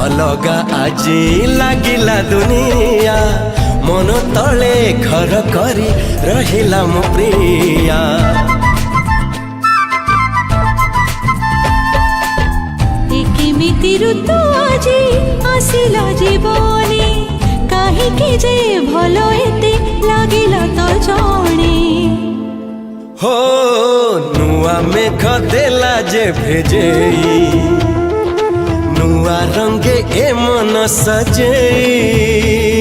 अलगा आजी लागिला दुनिया मन तले घर करी रहिला मो प्रिया। केमिति ऋतु आजी आसिला जीवनी काहीकि जे भलो एते लागिला तो जाने। हो नुआ मेघ देला जे भेजेई नुआ रंगे ए मन सजेई।